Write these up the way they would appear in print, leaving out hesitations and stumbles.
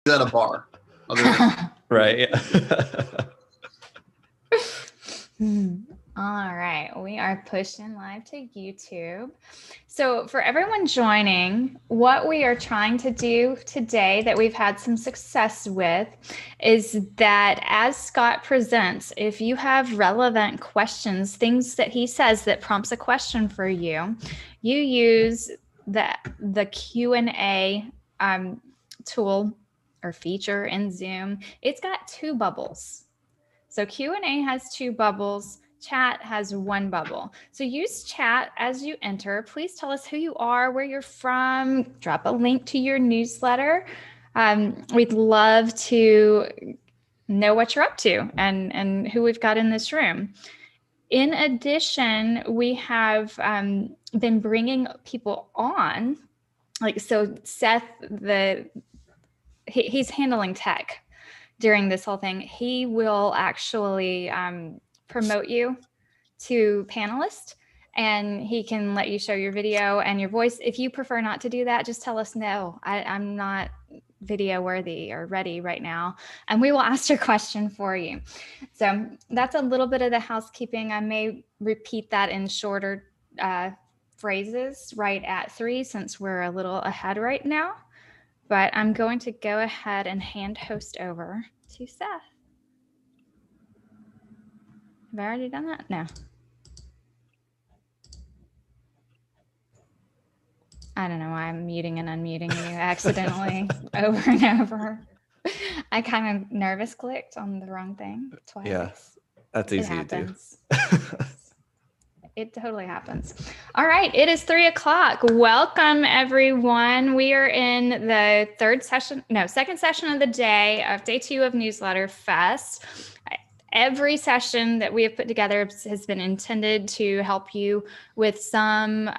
at a bar. Right. All right, we are pushing live to YouTube. So for everyone joining, what we are trying to do today that we've had some success with is that as Scott presents, if you have relevant questions, things that he says that prompts a question for you, you use the Q&A tool or feature in Zoom. It's got 2 bubbles. So Q&A has 2 bubbles. Chat has 1 bubble. So use chat as you enter. Please tell us who you are, where you're from, drop a link to your newsletter. We'd love to know what you're up to and who we've got in this room. In addition, we have been bringing people on. Like, so Seth, he's handling tech during this whole thing. He will actually promote you to panelist, and he can let you show your video and your voice. If you prefer not to do that, just tell us, no, I'm not video worthy or ready right now, and we will ask your question for you. So that's a little bit of the housekeeping. I may repeat that in shorter phrases right at 3, since we're a little ahead right now. But I'm going to go ahead and hand host over to Seth. Have I already done that? No. I don't know why I'm muting and unmuting you accidentally over and over. I kind of nervous clicked on the wrong thing twice. Yeah, that's easy to do. It totally happens. All right, it is 3 o'clock. Welcome, everyone. We are in the second session of the day of day 2 of Newsletter Fest. Every session that we have put together has been intended to help you with some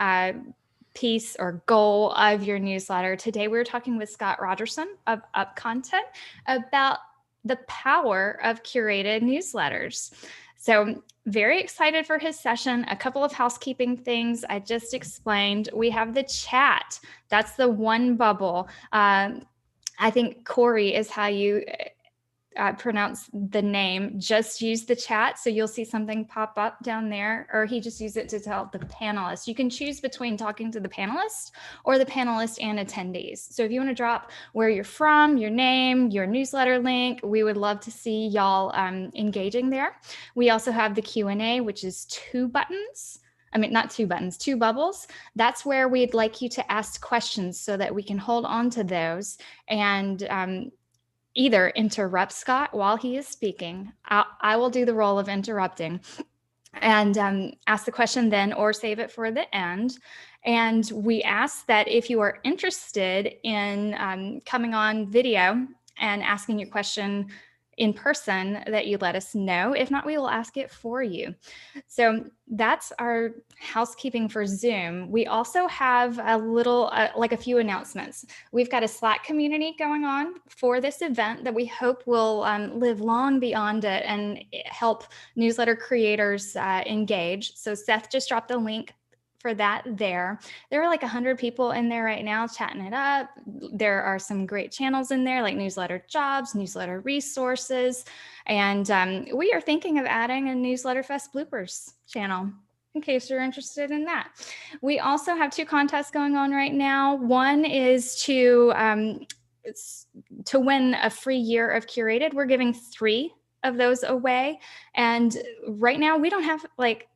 piece or goal of your newsletter. Today, we're talking with Scott Rogerson of UpContent about the power of curated newsletters. So very excited for his session. A couple of housekeeping things I just explained. We have the chat. That's the 1 bubble. I think Corey is how you pronounce the name. Just use the chat. So you'll see something pop up down there, or he just used it to tell the panelists. You can choose between talking to the panelists or the panelists and attendees. So if you want to drop where you're from, your name, your newsletter link, we would love to see y'all engaging there. We also have the Q&A, which is 2 buttons. I mean, not 2 buttons, 2 bubbles. That's where we'd like you to ask questions so that we can hold on to those and either interrupt Scott while he is speaking. I will do the role of interrupting and ask the question then, or save it for the end. And we ask that if you are interested in coming on video and asking your question in person, that you let us know. If not, we will ask it for you. So that's our housekeeping for Zoom. We also have a little, like a few announcements. We've got a Slack community going on for this event that we hope will live long beyond it and help newsletter creators engage. So Seth just dropped a link for that there. There are like 100 people in there right now chatting it up. There are some great channels in there like Newsletter Jobs, Newsletter Resources, and we are thinking of adding a Newsletter Fest bloopers channel in case you're interested in that. We also have 2 contests going on right now. One is to win a free year of Curated. We're giving 3 of those away. And right now we have like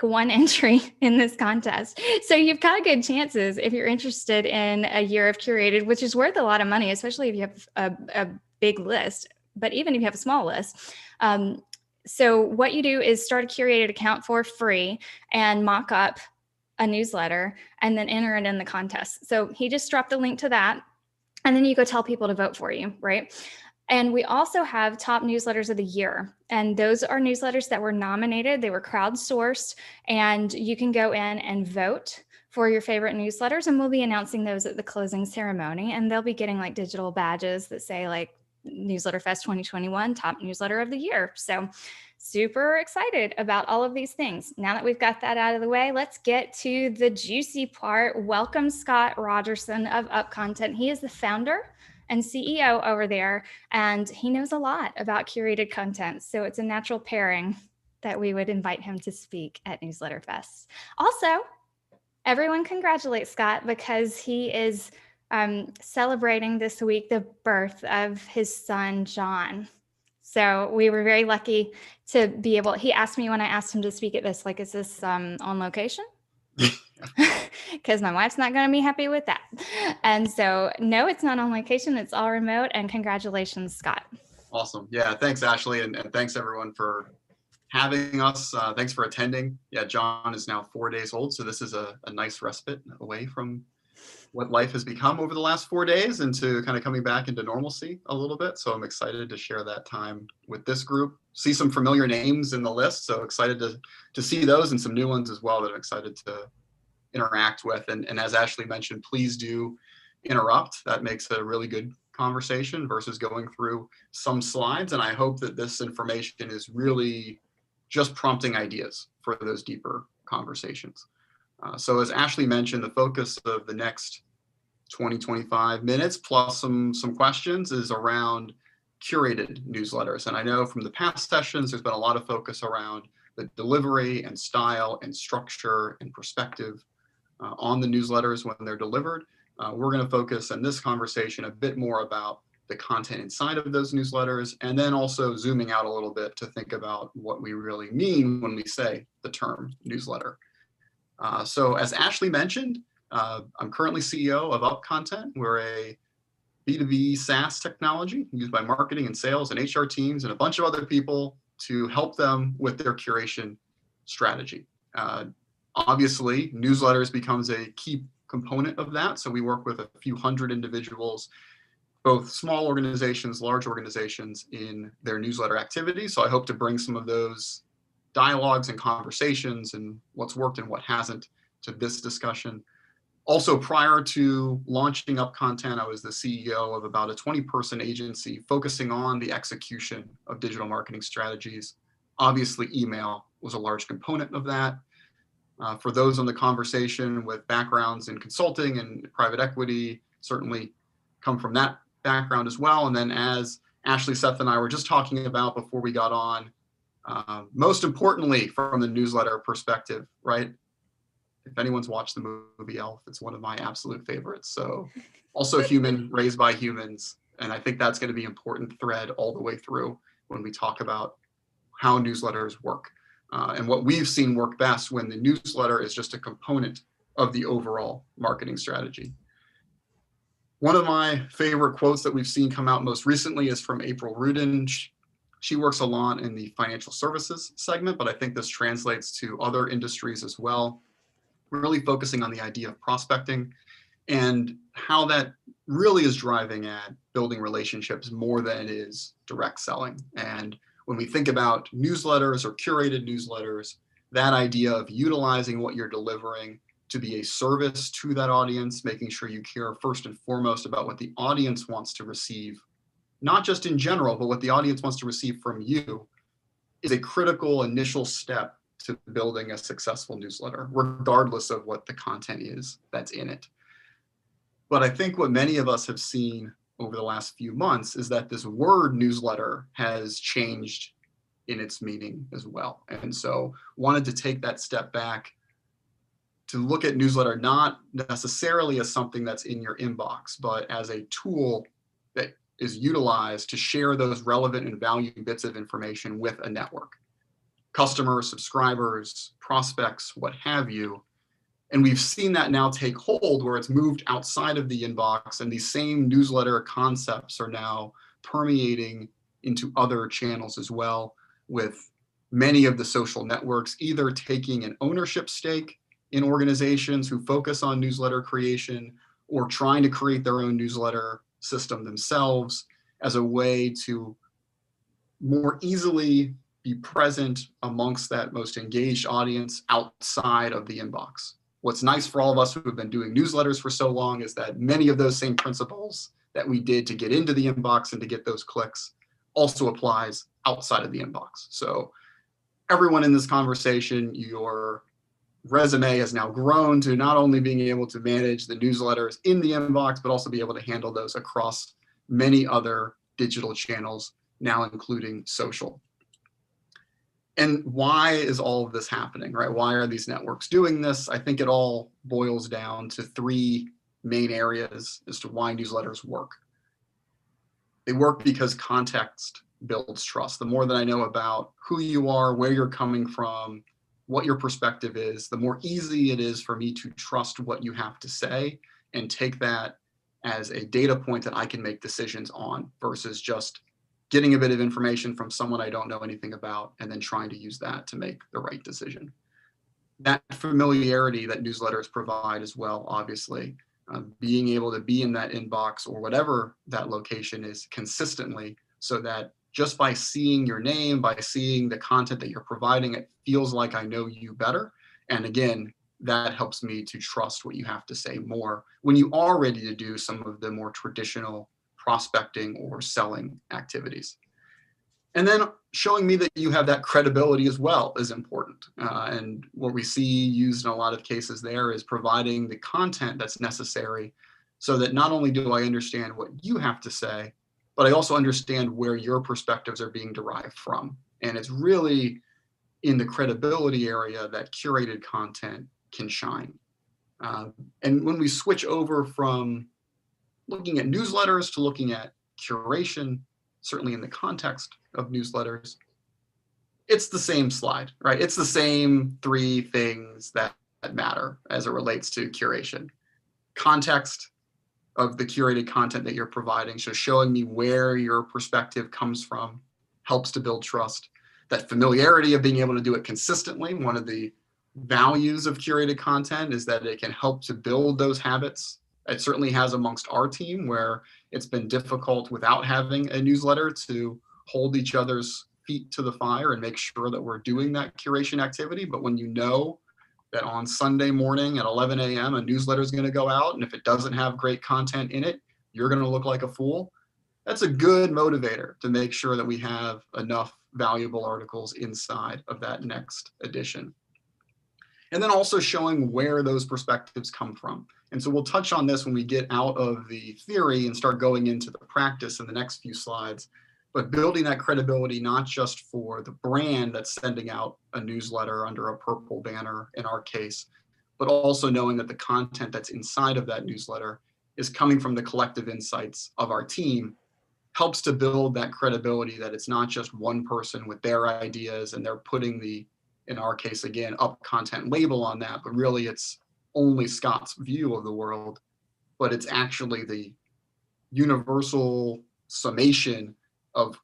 1 entry in this contest. So you've got good chances if you're interested in a year of Curated, which is worth a lot of money, especially if you have a big list, but even if you have a small list. So what you do is start a Curated account for free and mock up a newsletter and then enter it in the contest. So he just dropped a link to that. And then you go tell people to vote for you, right? And we also have top newsletters of the year. And those are newsletters that were nominated. They were crowdsourced. And you can go in and vote for your favorite newsletters. And we'll be announcing those at the closing ceremony. And they'll be getting like digital badges that say like Newsletter Fest 2021, top newsletter of the year. So super excited about all of these things. Now that we've got that out of the way, let's get to the juicy part. Welcome, Scott Rogerson of UpContent. He is the founder and CEO over there, and he knows a lot about curated content. So it's a natural pairing that we would invite him to speak at Newsletter Fest. Also, everyone congratulate Scott because he is celebrating this week the birth of his son, John. So we were very lucky to be able, he asked me when I asked him to speak at this, like, is this on location? Because my wife's not going to be happy with that. And so, no, it's not on location. It's all remote. And congratulations, Scott. Awesome. Yeah, thanks, Ashley. And thanks, everyone, for having us. Thanks for attending. Yeah, John is now 4 days old. So this is a nice respite away from what life has become over the last 4 days into kind of coming back into normalcy a little bit. So I'm excited to share that time with this group. See some familiar names in the list. So excited to see those and some new ones as well that I'm excited to interact with. And as Ashley mentioned, please do interrupt. That makes a really good conversation versus going through some slides. And I hope that this information is really just prompting ideas for those deeper conversations. So as Ashley mentioned, the focus of the next 20-25 minutes plus some questions is around curated newsletters. And I know from the past sessions, there's been a lot of focus around the delivery and style and structure and perspective on the newsletters when they're delivered. We're going to focus in this conversation a bit more about the content inside of those newsletters, and then also zooming out a little bit to think about what we really mean when we say the term newsletter. So as Ashley mentioned, I'm currently CEO of UpContent. We're a B2B SaaS technology used by marketing and sales and HR teams and a bunch of other people to help them with their curation strategy. Obviously, newsletters becomes a key component of that. So we work with a few hundred individuals, both small organizations, large organizations in their newsletter activity. So I hope to bring some of those dialogues and conversations and what's worked and what hasn't to this discussion. Also, prior to launching UpContent, I was the CEO of about a 20-person agency focusing on the execution of digital marketing strategies. Obviously, email was a large component of that. For those on the conversation with backgrounds in consulting and private equity, certainly come from that background as well. And then as Ashley, Seth, and I were just talking about before we got on, most importantly, from the newsletter perspective, right? If anyone's watched the movie Elf, it's one of my absolute favorites. So also human, raised by humans. And I think that's going to be an important thread all the way through when we talk about how newsletters work. And what we've seen work best when the newsletter is just a component of the overall marketing strategy. One of my favorite quotes that we've seen come out most recently is from April Rudin. She works a lot in the financial services segment, but I think this translates to other industries as well. We're really focusing on the idea of prospecting and how that really is driving at building relationships more than it is direct selling. And when we think about newsletters or curated newsletters, that idea of utilizing what you're delivering to be a service to that audience, making sure you care first and foremost about what the audience wants to receive, not just in general, but what the audience wants to receive from you, is a critical initial step to building a successful newsletter, regardless of what the content is that's in it. But I think what many of us have seen over the last few months is that this word newsletter has changed in its meaning as well. And so wanted to take that step back to look at newsletter not necessarily as something that's in your inbox, but as a tool that is utilized to share those relevant and valuable bits of information with a network. Customers, subscribers, prospects, what have you. And we've seen that now take hold where it's moved outside of the inbox, and these same newsletter concepts are now permeating into other channels as well, with many of the social networks either taking an ownership stake in organizations who focus on newsletter creation or trying to create their own newsletter system themselves as a way to more easily be present amongst that most engaged audience outside of the inbox. What's nice for all of us who have been doing newsletters for so long is that many of those same principles that we did to get into the inbox and to get those clicks also applies outside of the inbox. So everyone in this conversation, your resume has now grown to not only being able to manage the newsletters in the inbox, but also be able to handle those across many other digital channels, now including social. And why is all of this happening, right? Why are these networks doing this? I think it all boils down to three main areas as to why newsletters work. They work because context builds trust. The more that I know about who you are, where you're coming from, what your perspective is, the more easy it is for me to trust what you have to say and take that as a data point that I can make decisions on versus just getting a bit of information from someone I don't know anything about and then trying to use that to make the right decision. That familiarity that newsletters provide as well, obviously, being able to be in that inbox or whatever that location is consistently, so that just by seeing your name, by seeing the content that you're providing, it feels like I know you better. And again, that helps me to trust what you have to say more when you are ready to do some of the more traditional prospecting or selling activities. And then showing me that you have that credibility as well is important. And what we see used in a lot of cases there is providing the content that's necessary so that not only do I understand what you have to say, but I also understand where your perspectives are being derived from. And it's really in the credibility area that curated content can shine. And when we switch over from looking at newsletters to looking at curation, certainly in the context of newsletters, it's the same slide, right? It's the same three things that matter as it relates to curation. Context of the curated content that you're providing, so showing me where your perspective comes from helps to build trust. That familiarity of being able to do it consistently, one of the values of curated content is that it can help to build those habits. It certainly has amongst our team, where it's been difficult without having a newsletter to hold each other's feet to the fire and make sure that we're doing that curation activity. But when you know that on Sunday morning at 11 a.m. a newsletter is going to go out, and if it doesn't have great content in it, you're going to look like a fool, that's a good motivator to make sure that we have enough valuable articles inside of that next edition. And then also showing where those perspectives come from. And so we'll touch on this when we get out of the theory and start going into the practice in the next few slides. But building that credibility, not just for the brand that's sending out a newsletter under a purple banner in our case, but also knowing that the content that's inside of that newsletter is coming from the collective insights of our team, helps to build that credibility that it's not just one person with their ideas and they're putting the, in our case again, UpContent label on that, but really it's only Scott's view of the world, but it's actually the universal summation of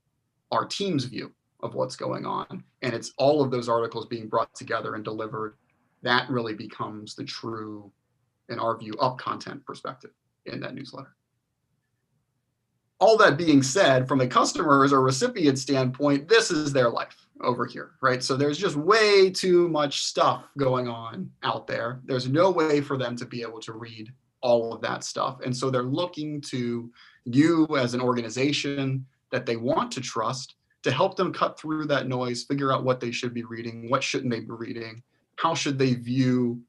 our team's view of what's going on. And it's all of those articles being brought together and delivered. That really becomes the true, in our view, UpContent perspective in that newsletter. All that being said, from a customer's or recipient standpoint, this is their life over here, right? So there's just way too much stuff going on out there. There's no way for them to be able to read all of that stuff. And so they're looking to you as an organization that they want to trust to help them cut through that noise, figure out what they should be reading, what shouldn't they be reading, how should they view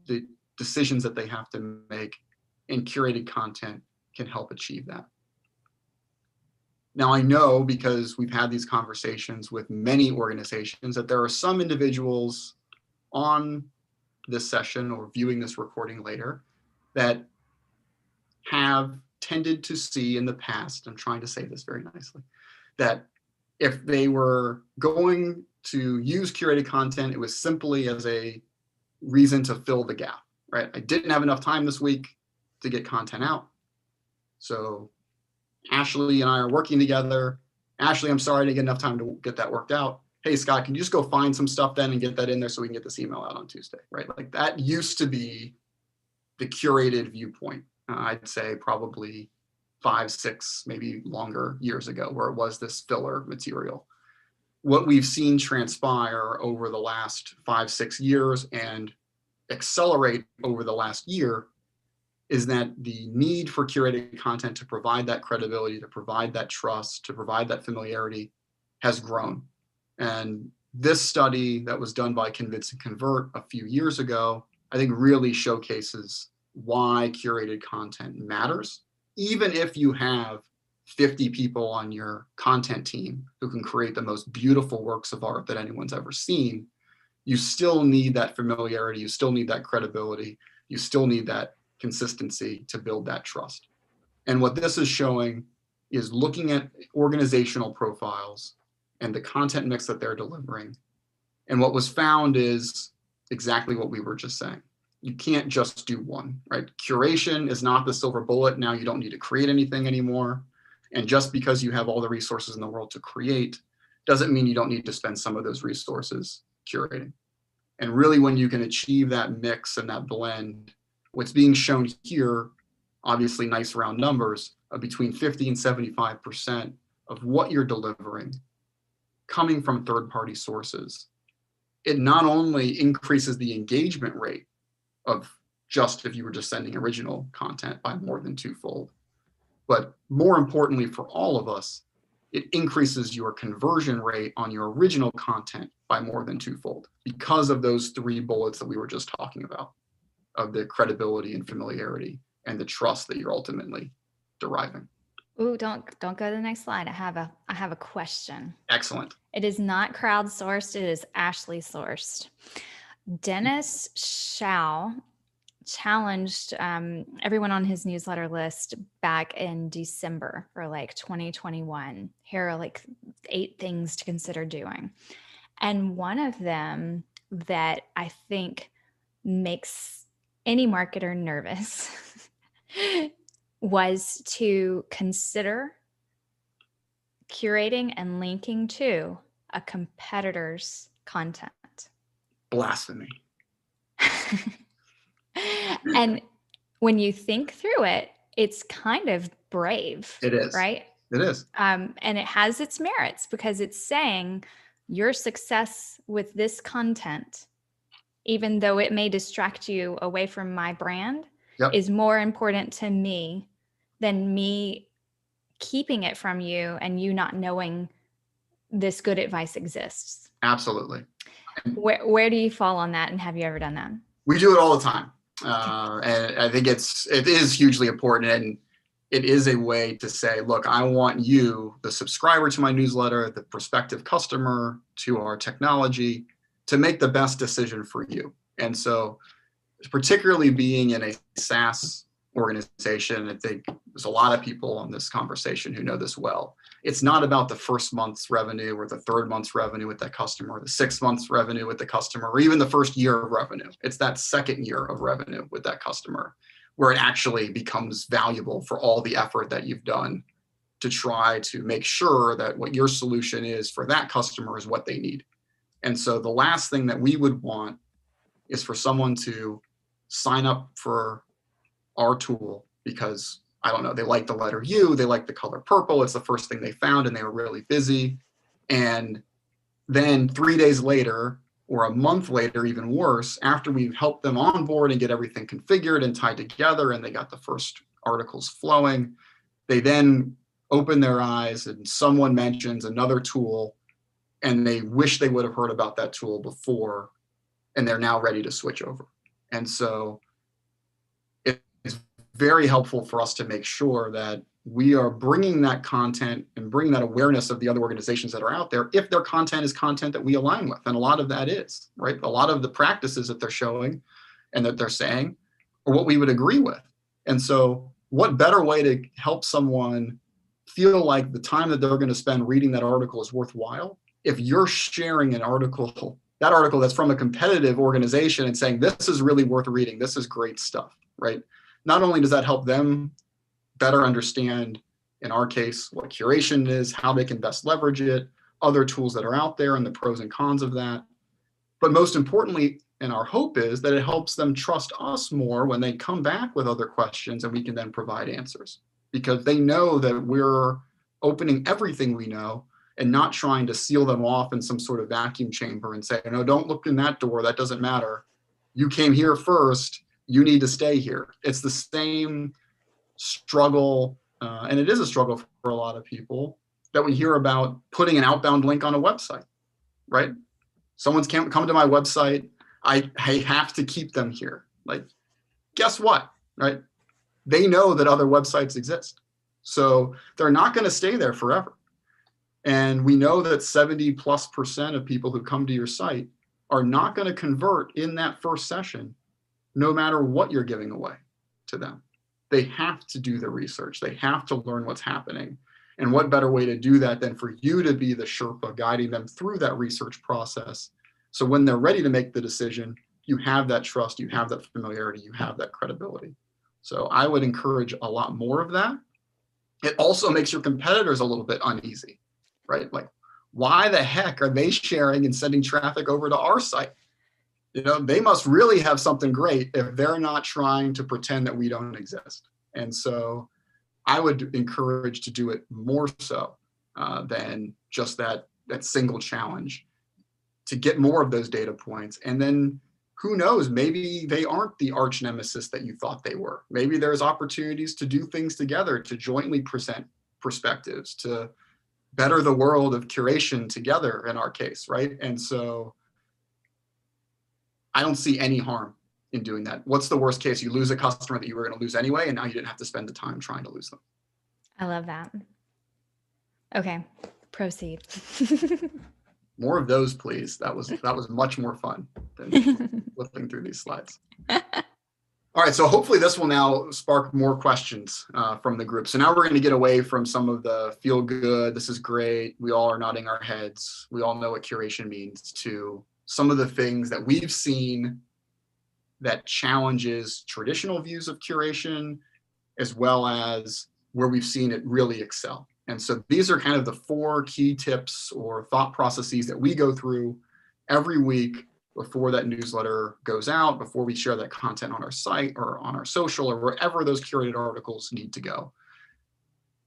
the decisions that they have to make, and curated content can help achieve that. Now, I know, because we've had these conversations with many organizations, that there are some individuals on this session or viewing this recording later that have tended to see in the past, I'm trying to say this very nicely, that if they were going to use curated content, it was simply as a reason to fill the gap, right? I didn't have enough time this week to get content out. So Ashley and I are working together. Ashley, I'm sorry I didn't get enough time to get that worked out. Hey, Scott, can you just go find some stuff then and get that in there so we can get this email out on Tuesday, right? Like that used to be the curated viewpoint. I'd say probably 5, 6, maybe longer years ago, where it was this filler material. What we've seen transpire over the last 5, 6 years and accelerate over the last year is that the need for curated content to provide that credibility, to provide that trust, to provide that familiarity has grown. And this study that was done by Convince and Convert a few years ago, I think really showcases why curated content matters, even if you have 50 people on your content team who can create the most beautiful works of art that anyone's ever seen, you still need that familiarity, you still need that credibility, you still need that consistency to build that trust. And what this is showing is looking at organizational profiles and the content mix that they're delivering. And what was found is exactly what we were just saying. You can't just do one, right? Curation is not the silver bullet. Now you don't need to create anything anymore. And just because you have all the resources in the world to create doesn't mean you don't need to spend some of those resources curating. And really, when you can achieve that mix and that blend, what's being shown here, obviously nice round numbers, of between 50 and 75% of what you're delivering coming from third-party sources, it not only increases the engagement rate of just if you were just sending original content by more than twofold, but more importantly for all of us, it increases your conversion rate on your original content by more than twofold because of those 3 bullets that we were just talking about, of the credibility and familiarity and the trust that you're ultimately deriving. Ooh, don't go to the next slide. I have a question. Excellent. It is not crowdsourced. It is Ashley sourced. Dennis Shao challenged everyone on his newsletter list back in December for like 2021. Here are like 8 things to consider doing. And one of them that I think makes any marketer nervous was to consider curating and linking to a competitor's content. Blasphemy. And when you think through it, it's kind of brave. It is. Right? It is. And it has its merits because it's saying your success with this content, even though it may distract you away from my brand, is more important to me than me keeping it from you and you not knowing this good advice exists. Absolutely. Where do you fall on that, and have you ever done that? We do it all the time. And I think it is hugely important, and it is a way to say, look, I want you, the subscriber to my newsletter, the prospective customer to our technology, to make the best decision for you. And so particularly being in a SaaS organization, I think there's a lot of people on this conversation who know this well. It's not about the first month's revenue or the third month's revenue with that customer, or the 6 months revenue with the customer, or even the first year of revenue. It's that second year of revenue with that customer where it actually becomes valuable for all the effort that you've done to try to make sure that what your solution is for that customer is what they need. And so the last thing that we would want is for someone to sign up for our tool because, I don't know, they like the letter U, they like the color purple, it's the first thing they found and they were really busy. And then 3 days later, or a month later, even worse, after we've helped them onboard and get everything configured and tied together and they got the first articles flowing, they then open their eyes and someone mentions another tool and they wish they would have heard about that tool before, and they're now ready to switch over. And so it's very helpful for us to make sure that we are bringing that content and bringing that awareness of the other organizations that are out there, if their content is content that we align with. And a lot of that is, right? A lot of the practices that they're showing and that they're saying are what we would agree with. And so what better way to help someone feel like the time that they're going to spend reading that article is worthwhile if you're sharing an article, that article that's from a competitive organization, and saying, this is really worth reading, this is great stuff, right? Not only does that help them better understand, in our case, what curation is, how they can best leverage it, other tools that are out there and the pros and cons of that. But most importantly, and our hope is that it helps them trust us more when they come back with other questions and we can then provide answers, because they know that we're opening everything we know and not trying to seal them off in some sort of vacuum chamber and say, no, don't look in that door, that doesn't matter. You came here first, you need to stay here. It's the same struggle, and it is a struggle for a lot of people, that we hear about putting an outbound link on a website, right? Someone's come to my website, I have to keep them here. Like, guess what, right? They know that other websites exist. So they're not going to stay there forever. And we know that 70+% of people who come to your site are not going to convert in that first session, no matter what you're giving away to them. They have to do the research. They have to learn what's happening. And what better way to do that than for you to be the Sherpa guiding them through that research process. So when they're ready to make the decision, you have that trust, you have that familiarity, you have that credibility. So I would encourage a lot more of that. It also makes your competitors a little bit uneasy, right? Like, why the heck are they sharing and sending traffic over to our site? You know, they must really have something great if they're not trying to pretend that we don't exist. And so I would encourage to do it more so than just that single challenge, to get more of those data points. And then who knows, maybe they aren't the arch nemesis that you thought they were. Maybe there's opportunities to do things together, to jointly present perspectives, to better the world of curation together in our case, right? And so I don't see any harm in doing that. What's the worst case? You lose a customer that you were going to lose anyway, and now you didn't have to spend the time trying to lose them. I love that. Okay, proceed. More of those, please. That was much more fun than flipping through these slides. All right, so hopefully this will now spark more questions from the group. So now we're going to get away from some of the feel good, this is great, we all are nodding our heads, we all know what curation means, to some of the things that we've seen that challenges traditional views of curation, as well as where we've seen it really excel. And so these are kind of the 4 key tips or thought processes that we go through every week before that newsletter goes out, before we share that content on our site or on our social or wherever those curated articles need to go.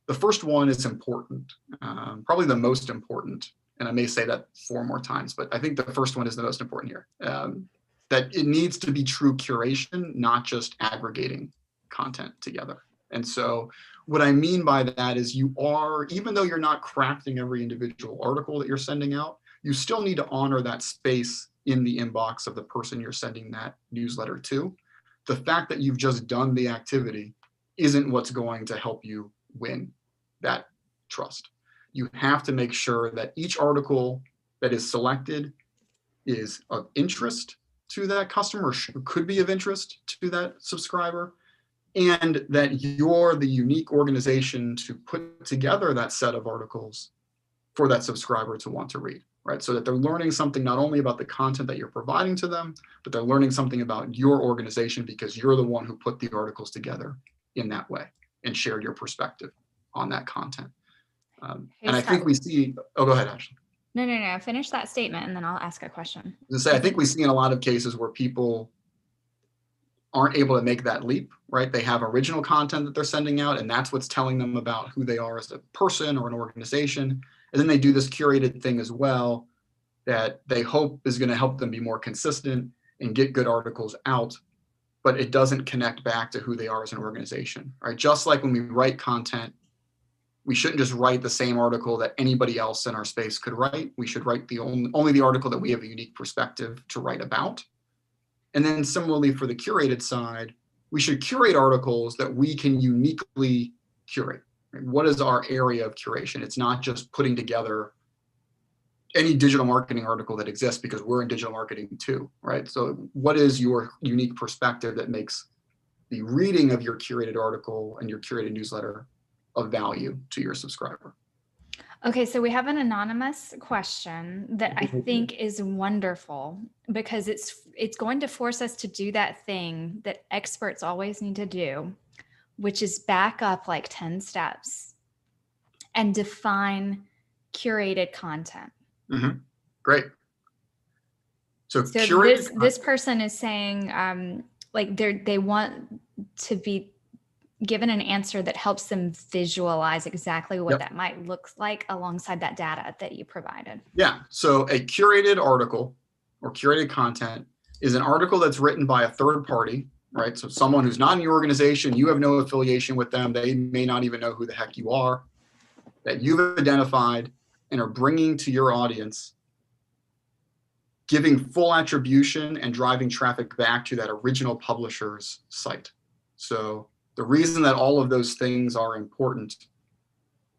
The first one is important, probably the most important. And I may say that 4 more times, but I think the first one is the most important here. That it needs to be true curation, not just aggregating content together. And so what I mean by that is you are, even though you're not crafting every individual article that you're sending out, you still need to honor that space in the inbox of the person you're sending that newsletter to. The fact that you've just done the activity isn't what's going to help you win that trust. You have to make sure that each article that is selected is of interest to that customer, or could be of interest to that subscriber, and that you're the unique organization to put together that set of articles for that subscriber to want to read, right? So that they're learning something not only about the content that you're providing to them, but they're learning something about your organization because you're the one who put the articles together in that way and shared your perspective on that content. And I think we see, oh, go ahead, Ashley. No. Finish that statement and then I'll ask a question. I think we see in a lot of cases where people aren't able to make that leap, right? They have original content that they're sending out, and that's what's telling them about who they are as a person or an organization. And then they do this curated thing as well that they hope is going to help them be more consistent and get good articles out, but it doesn't connect back to who they are as an organization, right? Just like when we write content, we shouldn't just write the same article that anybody else in our space could write. We should write only the article that we have a unique perspective to write about. And then similarly for the curated side, we should curate articles that we can uniquely curate. Right? What is our area of curation? It's not just putting together any digital marketing article that exists because we're in digital marketing too, right? So what is your unique perspective that makes the reading of your curated article and your curated newsletter of value to your subscriber? Okay, so we have an anonymous question that I think is wonderful because it's going to force us to do that thing that experts always need to do, which is back up like 10 steps and define curated content. Mm-hmm. Great. So this person is saying like they want to be given an answer that helps them visualize exactly what that might look like alongside that data that you provided. Yeah, so a curated article or curated content is an article that's written by a third party, right? So someone who's not in your organization, you have no affiliation with them, they may not even know who the heck you are, that you've identified and are bringing to your audience, giving full attribution and driving traffic back to that original publisher's site. So the reason that all of those things are important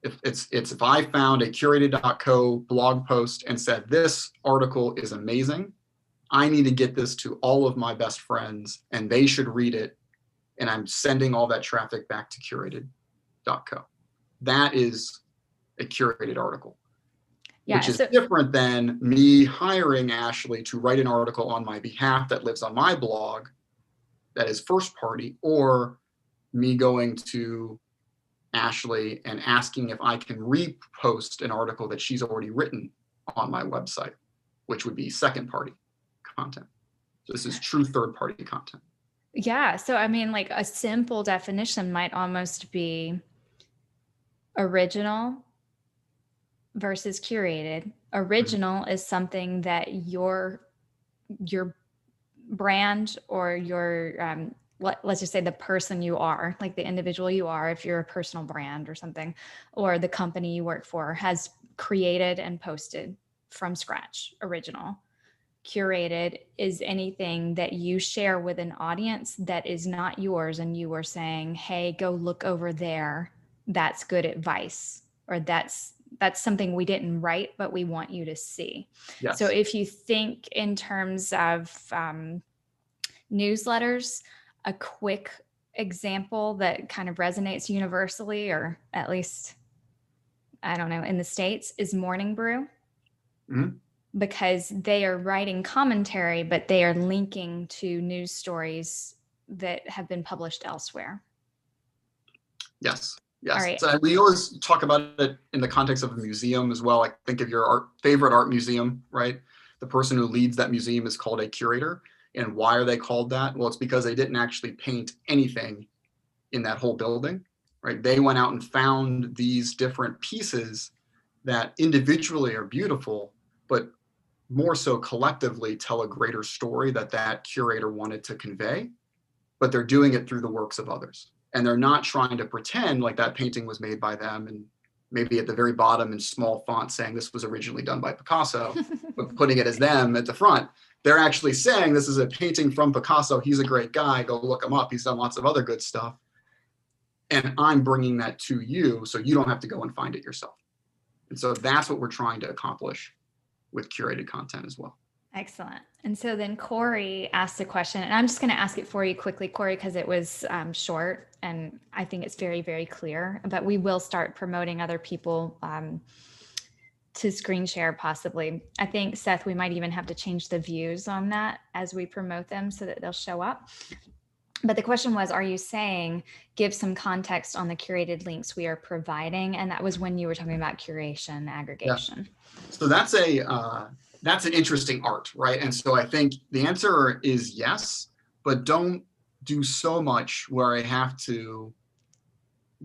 If I found a curated.co blog post and said, this article is amazing, I need to get this to all of my best friends and they should read it. And I'm sending all that traffic back to curated.co. That is a curated article, which is different than me hiring Ashley to write an article on my behalf that lives on my blog that is first party, or me going to Ashley and asking if I can repost an article that she's already written on my website, which would be second party content. So this is true third party content. Yeah. So, I mean, like a simple definition might almost be original versus curated. Original is something that your brand or your, let's just say the person you are, like the individual you are, if you're a personal brand or something, or the company you work for has created and posted from scratch, original. Curated is anything that you share with an audience that is not yours, and you are saying, hey, go look over there. That's good advice, or that's something we didn't write, but we want you to see. Yes. So if you think in terms of newsletters, a quick example that kind of resonates universally, or at least, I don't know, in the States, is Morning Brew. Mm-hmm. Because they are writing commentary, but they are linking to news stories that have been published elsewhere. Yes. Yes. All right. So we always talk about it in the context of a museum as well. Like, think of your favorite art museum, right? The person who leads that museum is called a curator. And why are they called that? Well, it's because they didn't actually paint anything in that whole building, right? They went out and found these different pieces that individually are beautiful, but more so collectively tell a greater story that curator wanted to convey, but they're doing it through the works of others. And they're not trying to pretend like that painting was made by them, and maybe at the very bottom in small font saying this was originally done by Picasso, but putting it as them at the front. They're actually saying this is a painting from Picasso. He's a great guy. Go look him up. He's done lots of other good stuff. And I'm bringing that to you so you don't have to go and find it yourself. And so that's what we're trying to accomplish with curated content as well. Excellent. And so then Corey asked a question, and I'm just going to ask it for you quickly, Corey, because it was short and I think it's very, very clear, but we will start promoting other people to screen share possibly. I think, Seth, we might even have to change the views on that as we promote them so that they'll show up. But the question was, are you saying give some context on the curated links we are providing? And that was when you were talking about curation, aggregation. Yeah. So that's an interesting art, right? And so I think the answer is yes, but don't do so much where I have to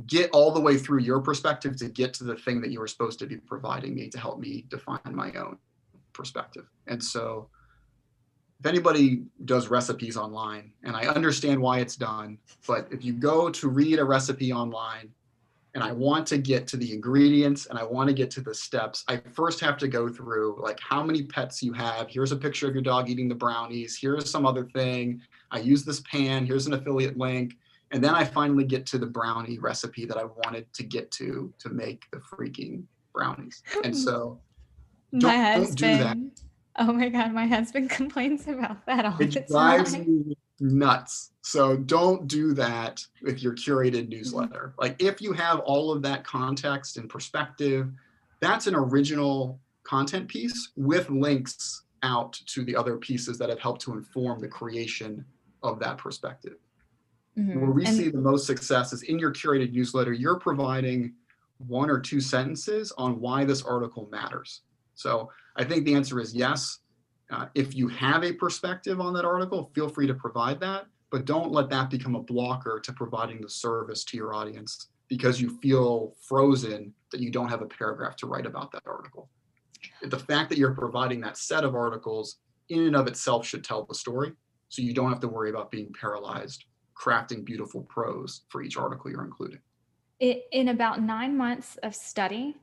get all the way through your perspective to get to the thing that you were supposed to be providing me to help me define my own perspective. And so if anybody does recipes online, and I understand why it's done, but if you go to read a recipe online and I want to get to the ingredients and I want to get to the steps, I first have to go through like how many pets you have. Here's a picture of your dog eating the brownies. Here's some other thing. I use this pan. Here's an affiliate link. And then I finally get to the brownie recipe that I wanted to get to make the freaking brownies. And so don't do that. Oh my God, my husband complains about that all the time. It drives me nuts. So don't do that with your curated newsletter. Like if you have all of that context and perspective, that's an original content piece with links out to the other pieces that have helped to inform the creation of that perspective. Mm-hmm. Where we see the most success is in your curated newsletter, you're providing 1 or 2 sentences on why this article matters. So I think the answer is yes. If you have a perspective on that article, feel free to provide that, but don't let that become a blocker to providing the service to your audience because you feel frozen that you don't have a paragraph to write about that article. The fact that you're providing that set of articles in and of itself should tell the story, so you don't have to worry about being paralyzed crafting beautiful prose for each article you're including. In about 9 months of study,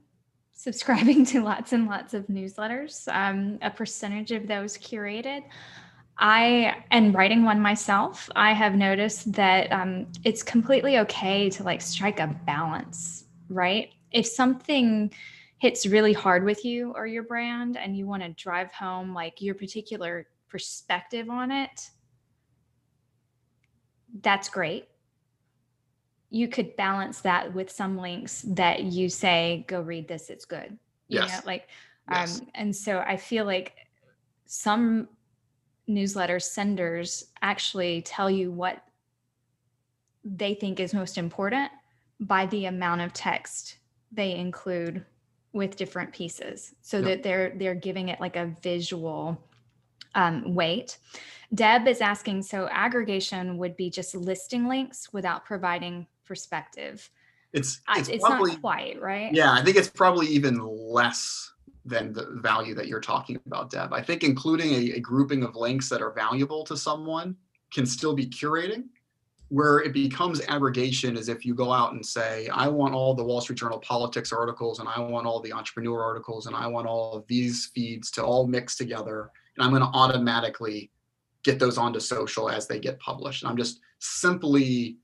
subscribing to lots and lots of newsletters, a percentage of those curated, and writing one myself, I have noticed that it's completely okay to like strike a balance, right? if something hits really hard with you or your brand and you want to drive home like your particular perspective on it, that's great. You could balance that with some links that you say, go read this, it's good. You know, like, Yes. And so I feel like some newsletter senders actually tell you what they think is most important by the amount of text they include with different pieces, so that they're giving it like a visual weight. Deb is asking, so aggregation would be just listing links without providing perspective. It's probably not quite, right? Yeah, I think it's probably even less than the value that you're talking about, Deb. I think including a grouping of links that are valuable to someone can still be curating. Where it becomes aggregation is if you go out and say, I want all the Wall Street Journal politics articles, and I want all the entrepreneur articles, and I want all of these feeds to all mix together, and I'm going to automatically get those onto social as they get published. And I'm just simply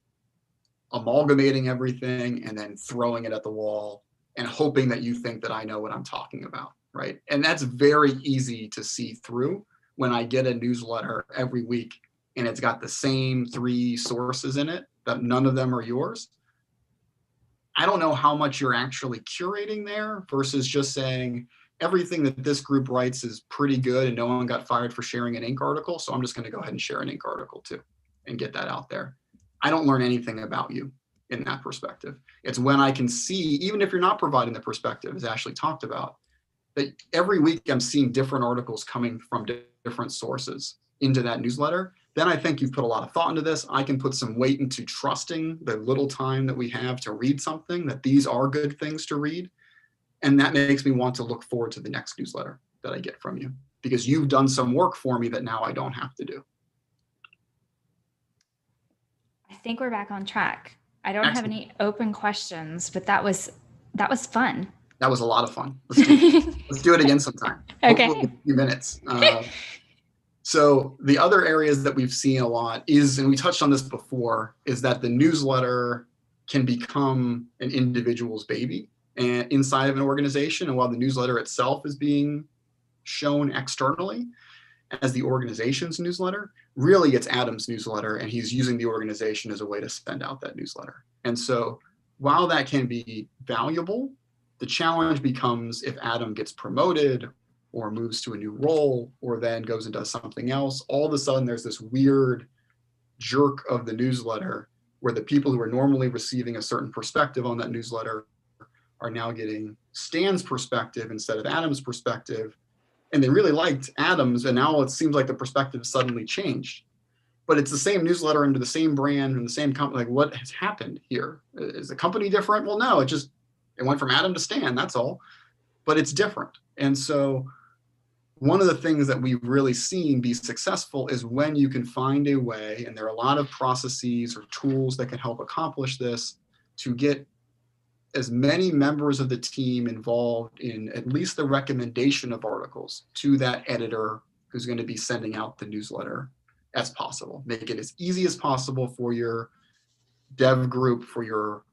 amalgamating everything and then throwing it at the wall and hoping that you think that I know what I'm talking about, right? And that's very easy to see through when I get a newsletter every week and it's got the same 3 sources in it, that none of them are yours. I don't know how much you're actually curating there versus just saying everything that this group writes is pretty good and no one got fired for sharing an Inc. article, so I'm just going to go ahead and share an Inc. article too and get that out there. I don't learn anything about you in that perspective. It's when I can see, even if you're not providing the perspective, as Ashley talked about, that every week I'm seeing different articles coming from different sources into that newsletter. Then I think you've put a lot of thought into this. I can put some weight into trusting the little time that we have to read something, that these are good things to read. And that makes me want to look forward to the next newsletter that I get from you, because you've done some work for me that now I don't have to do. I think we're back on track. I don't have any open questions, but that was fun. That was a lot of fun. Let's do it again sometime. Okay. Hopefully in a few minutes. So the other areas that we've seen a lot is, and we touched on this before, is that the newsletter can become an individual's baby and inside of an organization. And while the newsletter itself is being shown externally as the organization's newsletter, really it's Adam's newsletter, and he's using the organization as a way to send out that newsletter. And so while that can be valuable, the challenge becomes if Adam gets promoted or moves to a new role or then goes and does something else, all of a sudden there's this weird jerk of the newsletter where the people who are normally receiving a certain perspective on that newsletter are now getting Stan's perspective instead of Adam's perspective. And they really liked Adam's, and now it seems like the perspective suddenly changed. But it's the same newsletter under the same brand and the same company. Like, what has happened here? Is the company different? Well, no, it went from Adam to Stan, that's all. But it's different. And so one of the things that we've really seen be successful is when you can find a way, and there are a lot of processes or tools that can help accomplish this, to get as many members of the team involved in at least the recommendation of articles to that editor who's going to be sending out the newsletter as possible. Make it as easy as possible for your dev group, for your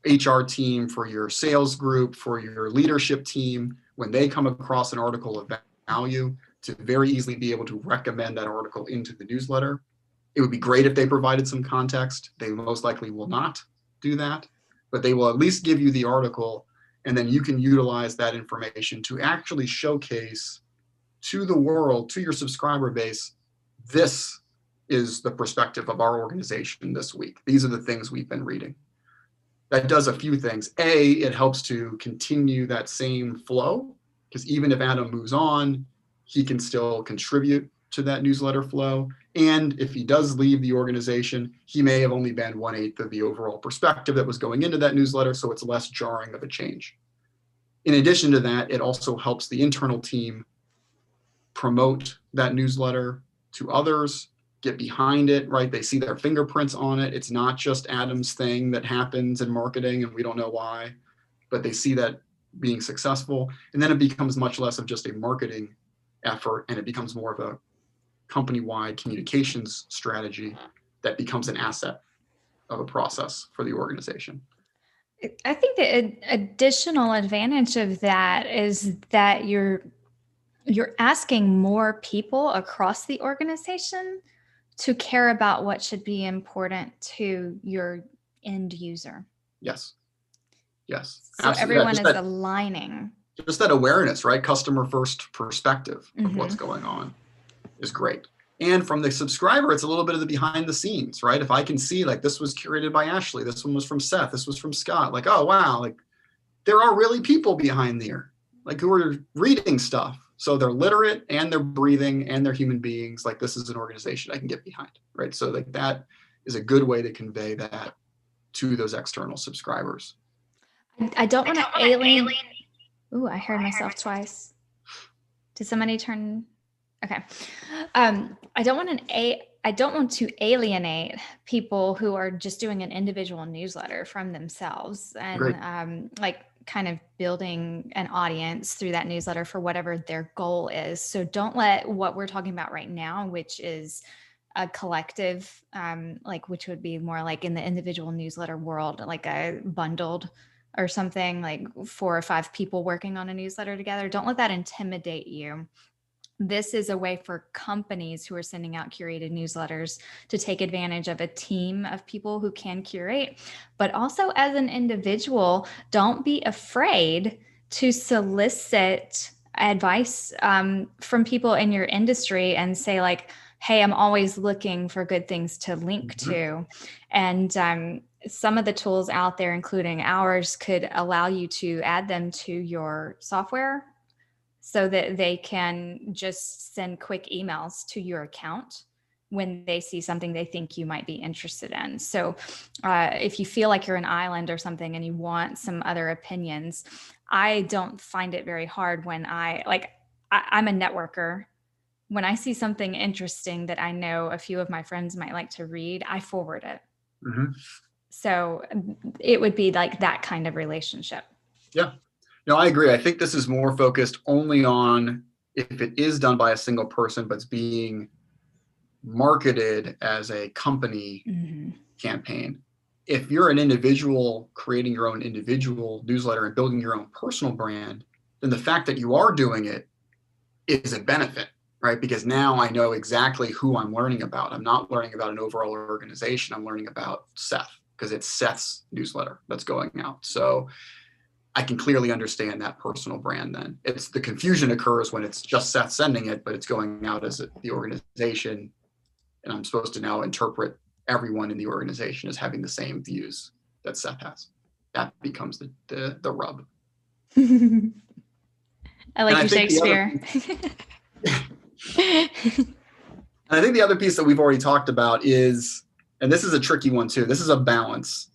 HR team, for your sales group, for your leadership team, when they come across an article of value, to very easily be able to recommend that article into the newsletter. It would be great if they provided some context. They most likely will not do that, but they will at least give you the article, and then you can utilize that information to actually showcase to the world, to your subscriber base, this is the perspective of our organization this week. These are the things we've been reading. That does a few things. A, it helps to continue that same flow, because even if Adam moves on, he can still contribute to that newsletter flow. And if he does leave the organization, he may have only been 1/8 of the overall perspective that was going into that newsletter, so it's less jarring of a change. In addition to that, it also helps the internal team promote that newsletter to others, get behind it, right? They see their fingerprints on it. It's not just Adam's thing that happens in marketing and we don't know why, but they see that being successful. And then it becomes much less of just a marketing effort, and it becomes more of a company-wide communications strategy that becomes an asset of a process for the organization. I think the additional advantage of that is that you're asking more people across the organization to care about what should be important to your end user. Yes. Yes. So Absolutely. everyone is aligning. Just that awareness, right? Customer first perspective of what's going on is great. And from the subscriber, it's a little bit of the behind the scenes, right? If I can see like this was curated by Ashley, this one was from Seth, this was from Scott, like, oh, wow, like there are really people behind there, like who are reading stuff. So they're literate and they're breathing and they're human beings. Like this is an organization I can get behind, right? So like that is a good way to convey that to those external subscribers. I don't want to alienate. Ooh, I heard myself twice. Did somebody turn? Okay. I don't want to alienate people who are just doing an individual newsletter from themselves and like kind of building an audience through that newsletter for whatever their goal is. So don't let what we're talking about right now, which is a collective, like which would be more like in the individual newsletter world, like a bundled or something, like 4 or 5 people working on a newsletter together. Don't let that intimidate you. This is a way for companies who are sending out curated newsletters to take advantage of a team of people who can curate. But also as an individual, don't be afraid to solicit advice from people in your industry and say like, hey, I'm always looking for good things to link to. And some of the tools out there, including ours, could allow you to add them to your software so that they can just send quick emails to your account when they see something they think you might be interested in. So if you feel like you're an island or something and you want some other opinions, I don't find it very hard when I'm a networker. When I see something interesting that I know a few of my friends might like to read, I forward it. So it would be like that kind of relationship. Yeah. No, I agree. I think this is more focused only on if it is done by a single person, but it's being marketed as a company campaign. If you're an individual creating your own individual newsletter and building your own personal brand, then the fact that you are doing it is a benefit, right? Because now I know exactly who I'm learning about. I'm not learning about an overall organization. I'm learning about Seth because it's Seth's newsletter that's going out. So I can clearly understand that personal brand then. It's the confusion occurs when it's just Seth sending it, but it's going out as the organization. And I'm supposed to now interpret everyone in the organization as having the same views that Seth has. That becomes the rub. I like your Shakespeare. And I think the other piece that we've already talked about is, and this is a tricky one too, this is a balance,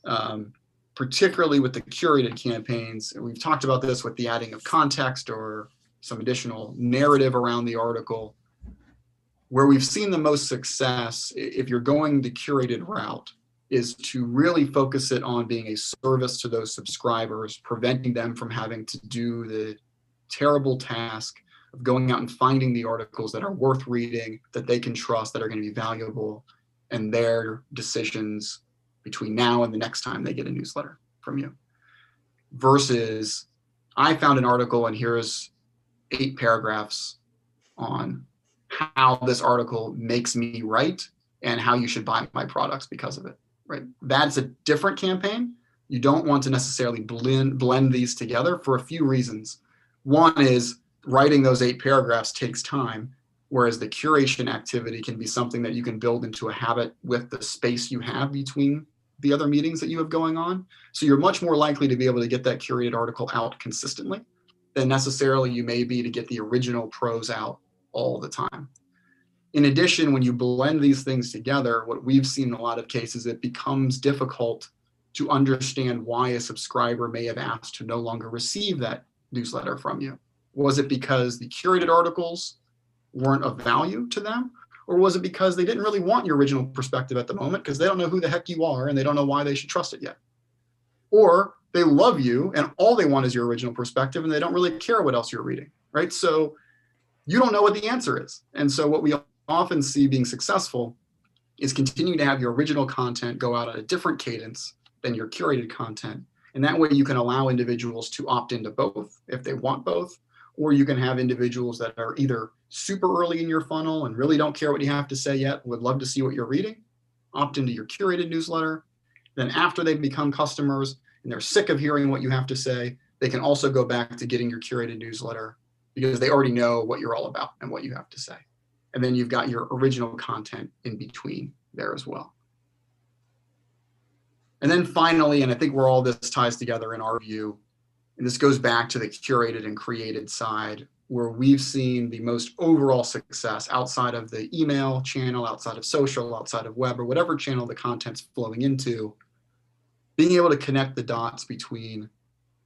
particularly with the curated campaigns. And we've talked about this with the adding of context or some additional narrative around the article. Where we've seen the most success, if you're going the curated route, is to really focus it on being a service to those subscribers, preventing them from having to do the terrible task of going out and finding the articles that are worth reading, that they can trust, that are going to be valuable, and their decisions between now and the next time they get a newsletter from you. Versus, I found an article and here's 8 paragraphs on how this article makes me write and how you should buy my products because of it, right? That's a different campaign. You don't want to necessarily blend these together for a few reasons. One is writing those 8 paragraphs takes time, whereas the curation activity can be something that you can build into a habit with the space you have between the other meetings that you have going on. So you're much more likely to be able to get that curated article out consistently than necessarily you may be to get the original prose out all the time. In addition, when you blend these things together, what we've seen in a lot of cases, it becomes difficult to understand why a subscriber may have asked to no longer receive that newsletter from you. Was it because the curated articles weren't of value to them? Or was it because they didn't really want your original perspective at the moment because they don't know who the heck you are and they don't know why they should trust it yet? Or they love you and all they want is your original perspective and they don't really care what else you're reading, right? So you don't know what the answer is. And so what we often see being successful is continuing to have your original content go out at a different cadence than your curated content And that way you can allow individuals to opt into both if they want both, or you can have individuals that are either super early in your funnel and really don't care what you have to say yet, would love to see what you're reading, opt into your curated newsletter. Then after they become customers and they're sick of hearing what you have to say, they can also go back to getting your curated newsletter because they already know what you're all about and what you have to say. And then you've got your original content in between there as well. And then finally, and I think where all this ties together in our view, and this goes back to the curated and created side, where we've seen the most overall success outside of the email channel, outside of social, outside of web, or whatever channel the content's flowing into, being able to connect the dots between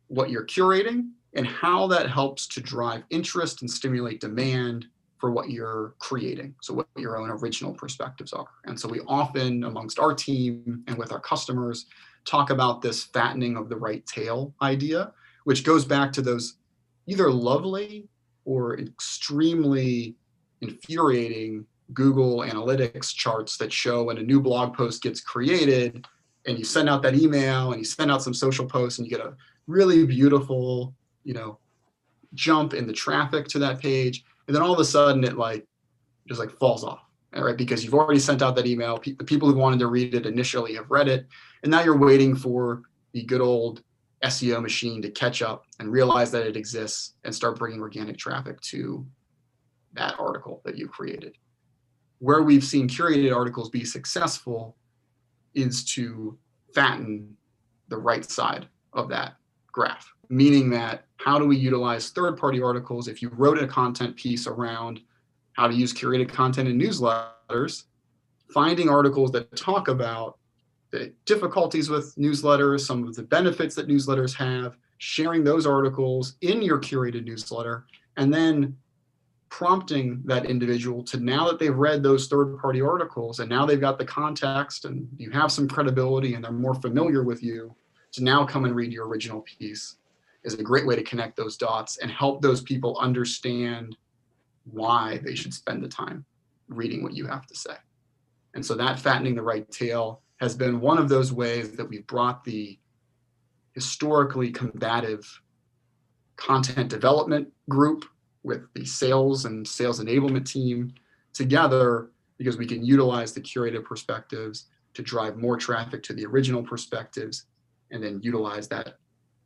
what you're curating and how that helps to drive interest and stimulate demand for what you're creating. So what your own original perspectives are. And so we often, amongst our team and with our customers, talk about this fattening of the right tail idea, which goes back to those either lovely or extremely infuriating Google Analytics charts that show when a new blog post gets created and you send out that email and you send out some social posts and you get a really beautiful, jump in the traffic to that page. And then all of a sudden it just falls off, right? Because you've already sent out that email. The people who wanted to read it initially have read it. And now you're waiting for the good old SEO machine to catch up and realize that it exists and start bringing organic traffic to that article that you created. Where we've seen curated articles be successful is to fatten the right side of that graph, meaning that how do we utilize third-party articles? If you wrote a content piece around how to use curated content in newsletters, finding articles that talk about the difficulties with newsletters, some of the benefits that newsletters have, sharing those articles in your curated newsletter, and then prompting that individual to, now that they've read those third-party articles and now they've got the context and you have some credibility and they're more familiar with you, to now come and read your original piece is a great way to connect those dots and help those people understand why they should spend the time reading what you have to say. And so that fattening the right tail has been one of those ways that we've brought the historically combative content development group with the sales and sales enablement team together, because we can utilize the curated perspectives to drive more traffic to the original perspectives, and then utilize that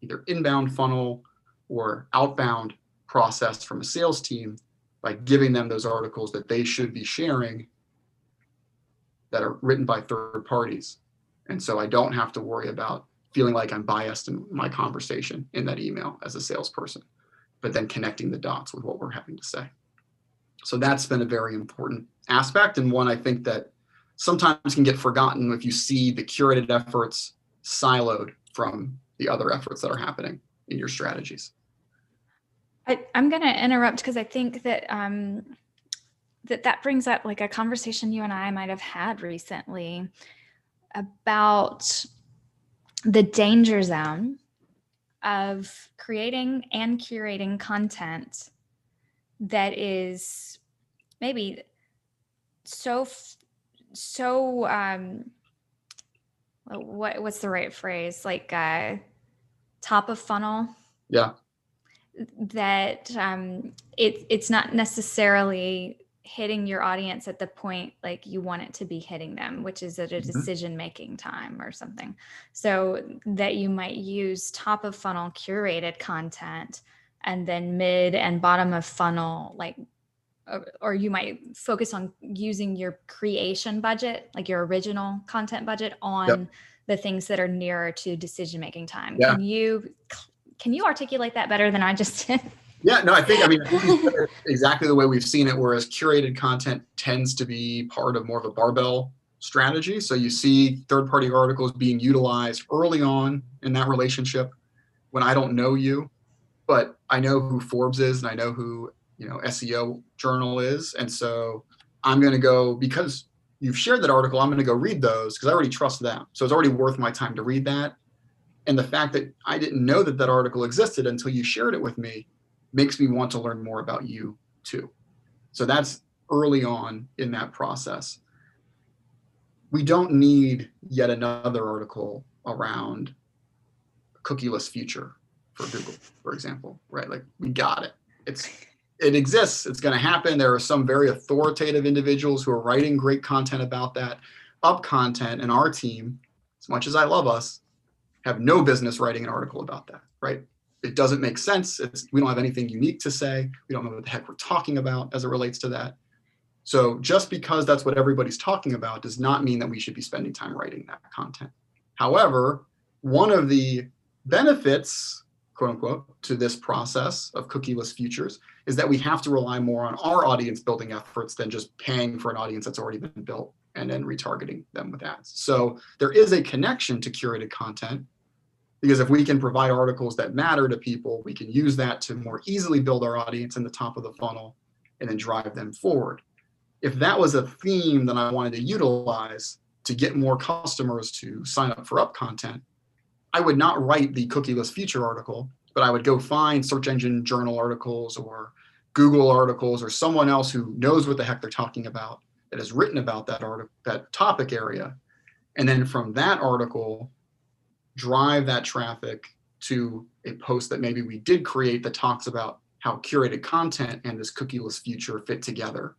either inbound funnel or outbound process from a sales team by giving them those articles that they should be sharing that are written by third parties. And so I don't have to worry about feeling like I'm biased in my conversation in that email as a salesperson, but then connecting the dots with what we're having to say. So that's been a very important aspect, and one I think that sometimes can get forgotten if you see the curated efforts siloed from the other efforts that are happening in your strategies. I'm going to interrupt because I think that that brings up a conversation you and I might have had recently about the danger zone of creating and curating content that is maybe what's the right phrase? Top of funnel. Yeah. That it's not necessarily hitting your audience at the point you want it to be hitting them, which is at a decision-making time or something. So that you might use top of funnel curated content and then mid and bottom of funnel, or you might focus on using your creation budget, your original content budget on the things that are nearer to decision-making time. Yeah. Can you articulate that better than I just did? Yeah, no, I think exactly the way we've seen it, whereas curated content tends to be part of more of a barbell strategy. So you see third-party articles being utilized early on in that relationship when I don't know you, but I know who Forbes is and I know who SEO Journal is. And so I'm going to go, because you've shared that article, I'm going to go read those because I already trust them. So it's already worth my time to read that. And the fact that I didn't know that article existed until you shared it with me makes me want to learn more about you too. So that's early on in that process. We don't need yet another article around cookieless future for Google, for example, right? Like, we got it. It exists. It's going to happen. There are some very authoritative individuals who are writing great content about that. UpContent and our team, as much as I love us, have no business writing an article about that, right? It doesn't make sense. We don't have anything unique to say. We don't know what the heck we're talking about as it relates to that. So just because that's what everybody's talking about does not mean that we should be spending time writing that content. However, one of the benefits, quote unquote, to this process of cookieless futures is that we have to rely more on our audience building efforts than just paying for an audience that's already been built and then retargeting them with ads. So there is a connection to curated content, because if we can provide articles that matter to people, we can use that to more easily build our audience in the top of the funnel and then drive them forward. If that was a theme that I wanted to utilize to get more customers to sign up for UpContent, I would not write the cookieless future article, but I would go find search engine journal articles or Google articles or someone else who knows what the heck they're talking about that has written about that topic area. And then from that article, drive that traffic to a post that maybe we did create that talks about how curated content and this cookieless future fit together,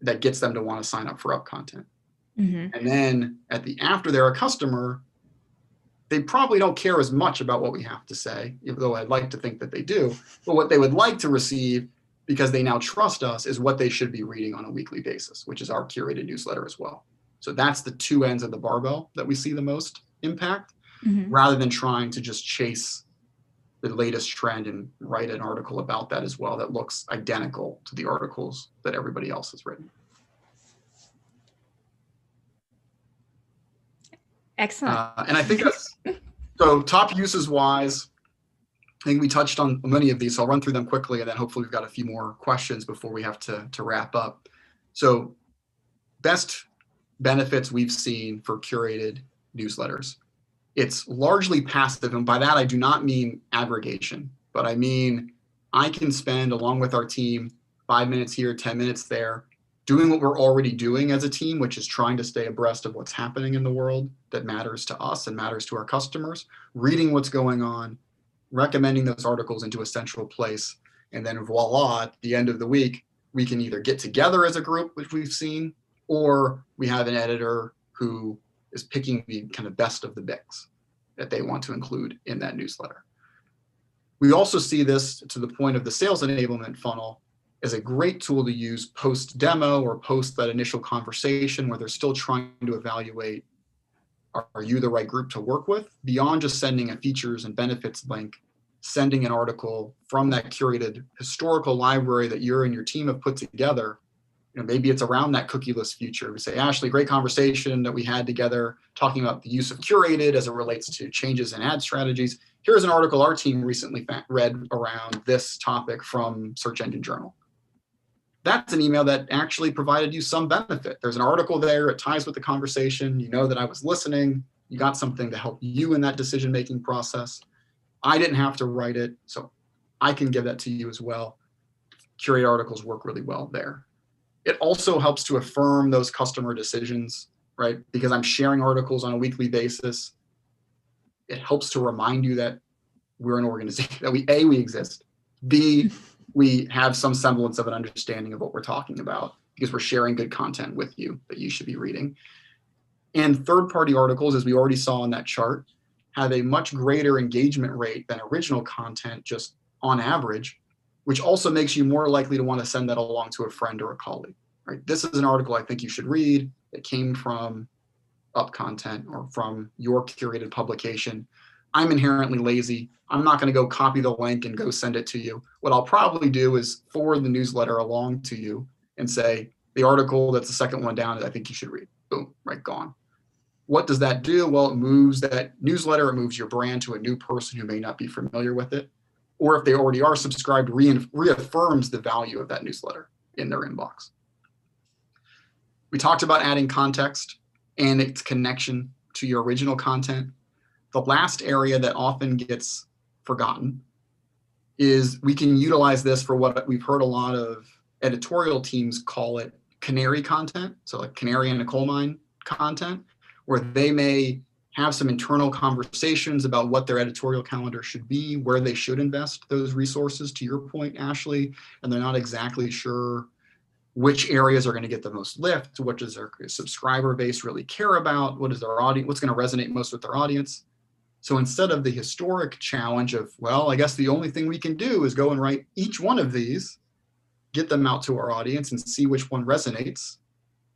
that gets them to want to sign up for UpContent. Mm-hmm. And then after they're a customer, they probably don't care as much about what we have to say, even though I'd like to think that they do. But what they would like to receive, because they now trust us, is what they should be reading on a weekly basis, which is our curated newsletter as well. So that's the two ends of the barbell that we see the most impact, mm-hmm. rather than trying to just chase the latest trend and write an article about that as well that looks identical to the articles that everybody else has written. Excellent. And I think that's, so top uses wise, I think we touched on many of these, so I'll run through them quickly, and then hopefully we've got a few more questions before we have to wrap up. So best benefits we've seen for curated newsletters. It's largely passive, and by that I do not mean aggregation, but I mean I can spend, along with our team, 5 minutes here, 10 minutes there, doing what we're already doing as a team, which is trying to stay abreast of what's happening in the world that matters to us and matters to our customers, reading what's going on, recommending those articles into a central place, and then voila, at the end of the week, we can either get together as a group, which we've seen, or we have an editor who is picking the kind of best of the mix that they want to include in that newsletter. We also see this, to the point of the sales enablement funnel, as a great tool to use post demo or post that initial conversation where they're still trying to evaluate, are you the right group to work with? Beyond just sending a features and benefits link, sending an article from that curated historical library that you and your team have put together. Maybe it's around that cookieless future. We say, Ashley, great conversation that we had together talking about the use of curated as it relates to changes in ad strategies. Here's an article our team recently read around this topic from Search Engine Journal. That's an email that actually provided you some benefit. There's an article there, it ties with the conversation. You know that I was listening. You got something to help you in that decision-making process. I didn't have to write it, so I can give that to you as well. Curate articles work really well there. It also helps to affirm those customer decisions, right? Because I'm sharing articles on a weekly basis. It helps to remind you that we're an organization, that we exist. B, we have some semblance of an understanding of what we're talking about because we're sharing good content with you that you should be reading. And third-party articles, as we already saw on that chart, have a much greater engagement rate than original content, just on average, which also makes you more likely to want to send that along to a friend or a colleague, right? This is an article I think you should read. It came from UpContent or from your curated publication. I'm inherently lazy. I'm not going to go copy the link and go send it to you. What I'll probably do is forward the newsletter along to you and say, the article that's the second one down, I think you should read. Boom, right, gone. What does that do? Well, it moves that newsletter, it moves your brand to a new person who may not be familiar with it. Or if they already are subscribed, reaffirms the value of that newsletter in their inbox. We talked about adding context and its connection to your original content. The last area that often gets forgotten is we can utilize this for what we've heard a lot of editorial teams call it canary content. So like canary in a coal mine content, where they may have some internal conversations about what their editorial calendar should be, where they should invest those resources, to your point, Ashley, and they're not exactly sure which areas are going to get the most lift, what does their subscriber base really care about, what is their audience, what's going to resonate most with their audience. So instead of the historic challenge of, well, I guess the only thing we can do is go and write each one of these, get them out to our audience and see which one resonates.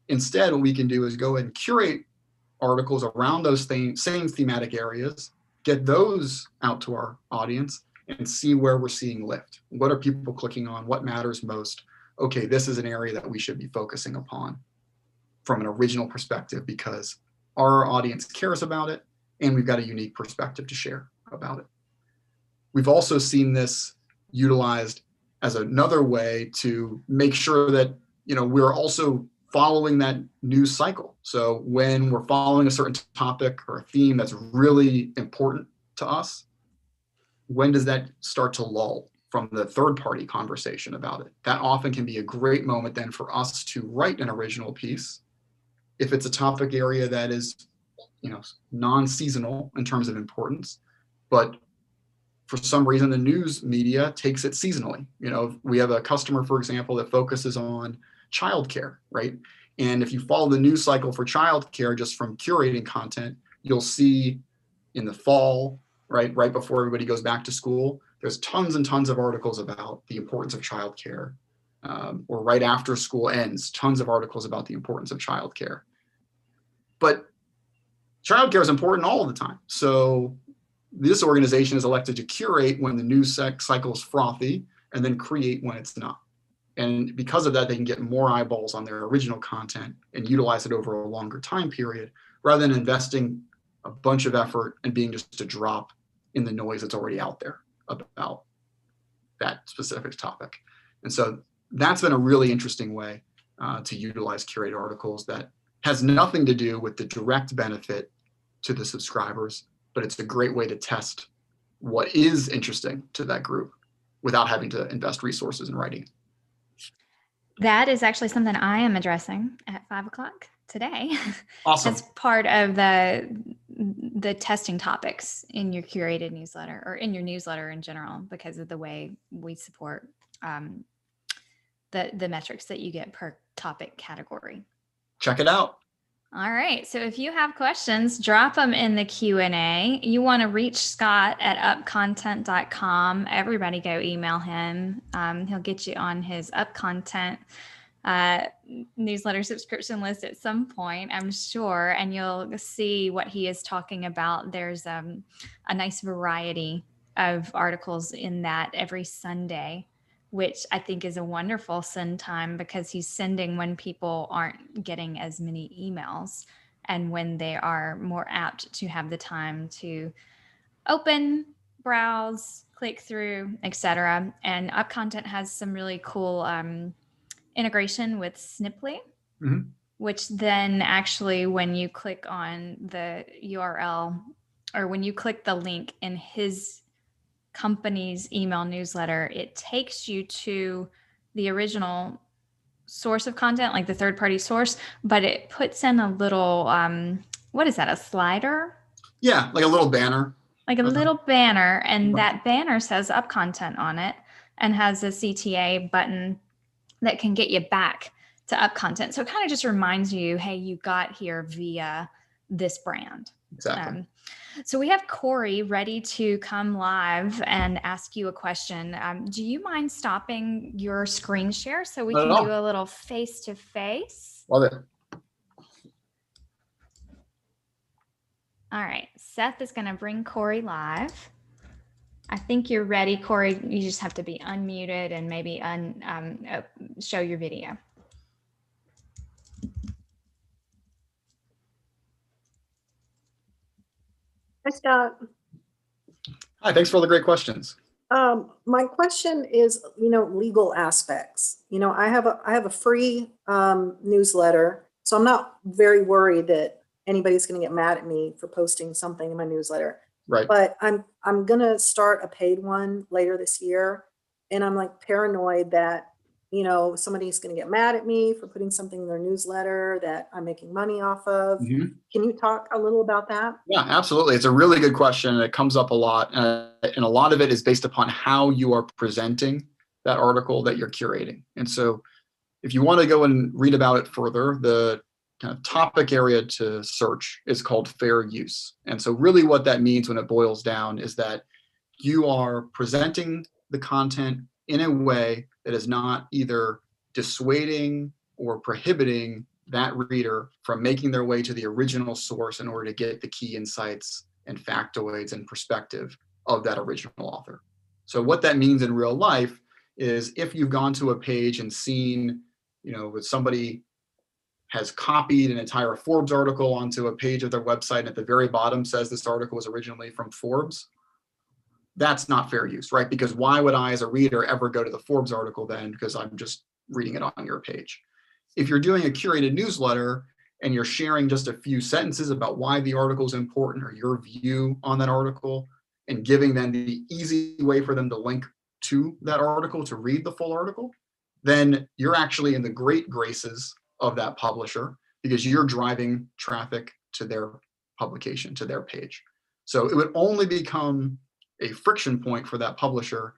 Instead, what we can do is go and curate articles around those same thematic areas, get those out to our audience and see where we're seeing lift. What are people clicking on? What matters most? Okay, this is an area that we should be focusing upon from an original perspective because our audience cares about it and we've got a unique perspective to share about it. We've also seen this utilized as another way to make sure that, you know, we're also following that news cycle. So when we're following a certain topic or a theme that's really important to us, when does that start to lull from the third-party conversation about it? That often can be a great moment then for us to write an original piece. If it's a topic area that is, you know, non-seasonal in terms of importance, but for some reason the news media takes it seasonally. You know, we have a customer, for example, that focuses on childcare, right? And if you follow the news cycle for childcare just from curating content, you'll see in the fall, right before everybody goes back to school, there's tons and tons of articles about the importance of childcare. Or right after school ends, tons of articles about the importance of childcare. But childcare is important all the time. So this organization is elected to curate when the news cycle is frothy and then create when it's not. And because of that, they can get more eyeballs on their original content and utilize it over a longer time period rather than investing a bunch of effort and being just a drop in the noise that's already out there about that specific topic. And so that's been a really interesting way to utilize curated articles that has nothing to do with the direct benefit to the subscribers, but it's a great way to test what is interesting to that group without having to invest resources in writing. That is actually something I am addressing at 5 o'clock today. Awesome. As part of the testing topics in your curated newsletter or in your newsletter in general, because of the way we support the metrics that you get per topic category. Check it out. All right. So if you have questions, drop them in the Q&A. You want to reach Scott at UpContent.com. Everybody go email him. He'll get you on his UpContent newsletter subscription list at some point, I'm sure, and you'll see what he is talking about. There's a nice variety of articles in that every Sunday, which I think is a wonderful send time because he's sending when people aren't getting as many emails and when they are more apt to have the time to open, browse, click through, etc. And UpContent has some really cool integration with Sniply, which then actually when you click on the URL or when you click the link in his company's email newsletter, it takes you to the original source of content, like the third-party source, but it puts in a little, what is that, a slider? Yeah, like a little banner. Like a little banner, and that banner says UpContent on it and has a CTA button that can get you back to UpContent. So it kind of just reminds you, hey, you got here via this brand. Exactly. So we have Corey ready to come live and ask you a question. Do you mind stopping your screen share so we can do a little face-to-face? Love it. All right. Seth is going to bring Corey live. I think you're ready, Corey. You just have to be unmuted and maybe show your video. Hi, Scott. Hi, thanks for all the great questions. My question is, legal aspects. I have a free newsletter, so I'm not very worried that anybody's going to get mad at me for posting something in my newsletter. Right. But I'm going to start a paid one later this year, and I'm like paranoid that you know, somebody's going to get mad at me for putting something in their newsletter that I'm making money off of. Mhm. Can you talk a little about that? Yeah, absolutely. It's a really good question, and it comes up a lot. And a lot of it is based upon how you are presenting that article that you're curating. And so if you want to go and read about it further, the kind of topic area to search is called fair use. And so really what that means when it boils down is that you are presenting the content in a way that is not either dissuading or prohibiting that reader from making their way to the original source in order to get the key insights and factoids and perspective of that original author. So what that means in real life is if you've gone to a page and seen, you know, with somebody has copied an entire Forbes article onto a page of their website and at the very bottom says this article was originally from Forbes, that's not fair use, right? Because why would I as a reader ever go to the Forbes article then, because I'm just reading it on your page? If you're doing a curated newsletter and you're sharing just a few sentences about why the article is important or your view on that article and giving them the easy way for them to link to that article to read the full article, then you're actually in the great graces of that publisher because you're driving traffic to their publication, to their page. So it would only become a friction point for that publisher